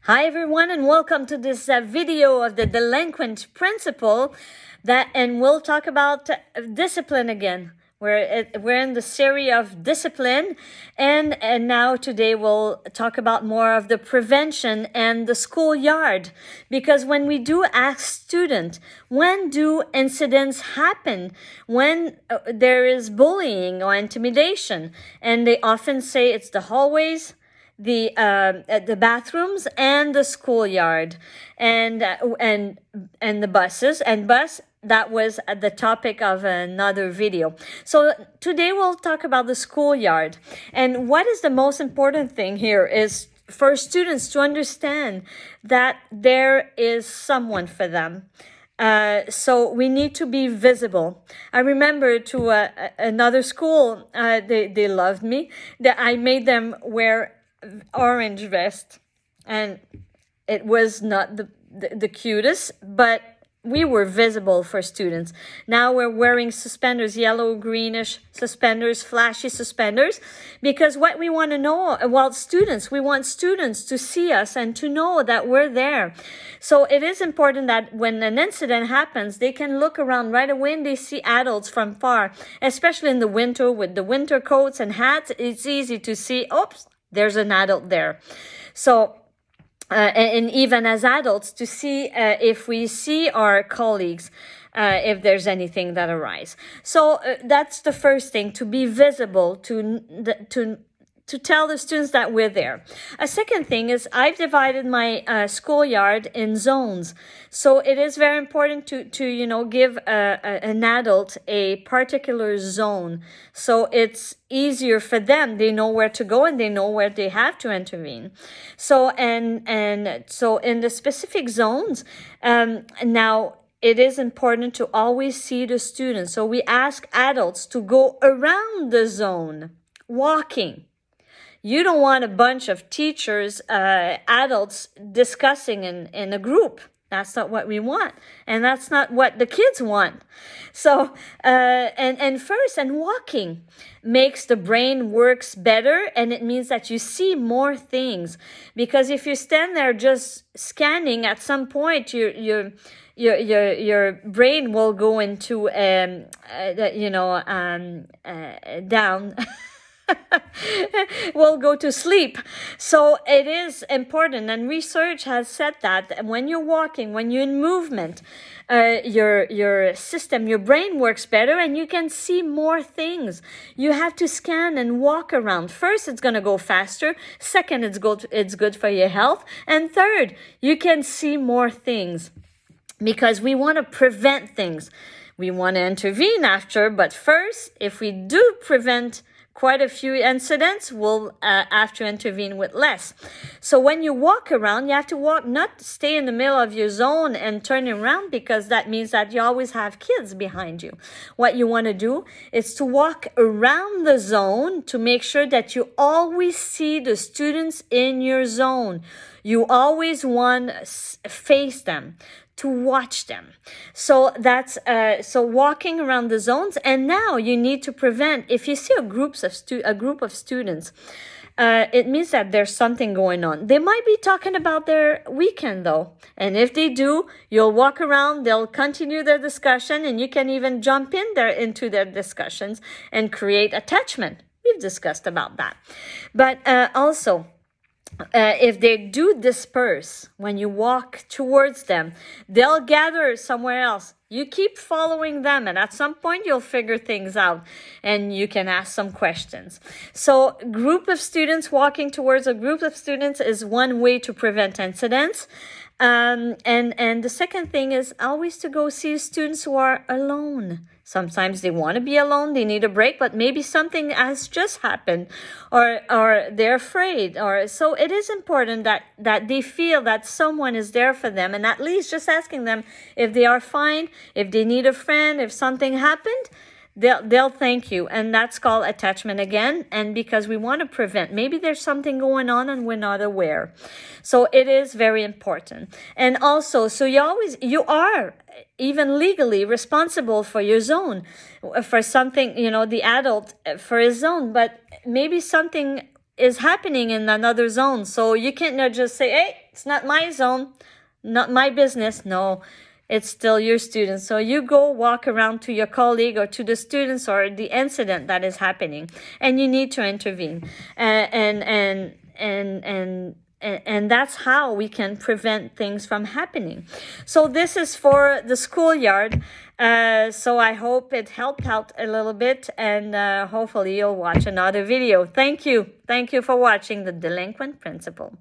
Hi everyone, and welcome to this video of the delinquent principle and we'll talk about discipline again. We're in the series of discipline, and now today we'll talk about more of the prevention and the schoolyard, because when we do ask students, when do incidents happen, when there is bullying or intimidation, and they often say it's the hallways, the bathrooms, and the schoolyard, and the buses and bus. That was the topic of another video. So today we'll talk about the schoolyard, and what is the most important thing here is for students to understand that there is someone for them. So we need to be visible. I remember to another school, they loved me, that I made them wear orange vest, and it was not the cutest, but we were visible for students. Now we're wearing suspenders, yellow, greenish suspenders, flashy suspenders, because what we want to know, well, we want students to see us and to know that we're there. So it is important that when an incident happens, they can look around right away and they see adults from far, especially in the winter with the winter coats and hats. It's easy to see, oops, there's an adult there. So and even as adults, to see if we see our colleagues, if there's anything that arises. So that's the first thing, to be visible, to tell the students that we're there. A second thing is I've divided my schoolyard in zones. So it is very important to give an adult a particular zone. So it's easier for them. They know where to go and they know where they have to intervene. So so in the specific zones, now it is important to always see the students. So we ask adults to go around the zone, walking. You don't want a bunch of teachers, adults discussing in a group. That's not what we want. And that's not what the kids want. So, and walking makes the brain works better, and it means that you see more things. Because if you stand there just scanning, at some point your brain will go into down. Will go to sleep. So it is important, and research has said that when you're walking, when you're in movement, your system, your brain works better, and you can see more things. You have to scan and walk around. First, it's going to go faster. Second, it's good for your health. And third, you can see more things, because we want to prevent things. We want to intervene after, but first, if we do prevent quite a few incidents, we'll have to intervene with less. So when you walk around, you have to walk, not stay in the middle of your zone and turn around, because that means that you always have kids behind you. What you want to do is to walk around the zone to make sure that you always see the students in your zone. You always want to face them, to watch them. So that's so walking around the zones. And now you need to prevent, if you see a group of students, it means that there's something going on. They might be talking about their weekend though, and if they do, you'll walk around, they'll continue their discussion, and you can even jump into their discussions and create attachment. We've discussed about that. But also, if they do disperse, when you walk towards them, they'll gather somewhere else. You keep following them, and at some point you'll figure things out, and you can ask some questions. So group of students walking towards a group of students is one way to prevent incidents. And the second thing is always to go see students who are alone. Sometimes they want to be alone, they need a break, but maybe something has just happened, or they're afraid, or so it is important that they feel that someone is there for them, and at least just asking them if they are fine, if they need a friend, if something happened. They'll thank you, and that's called attachment again. And because we want to prevent, maybe there's something going on and we're not aware, so it is very important. And also, so you are even legally responsible for your zone, for something, the adult for his zone, but maybe something is happening in another zone. So you can't just say, hey, it's not my zone, not my business. No, it's still your students. So you go walk around to your colleague or to the students or the incident that is happening, and you need to intervene. And that's how we can prevent things from happening. So this is for the schoolyard. So I hope it helped out a little bit, and hopefully you'll watch another video. Thank you. Thank you for watching The Delinquent Principal.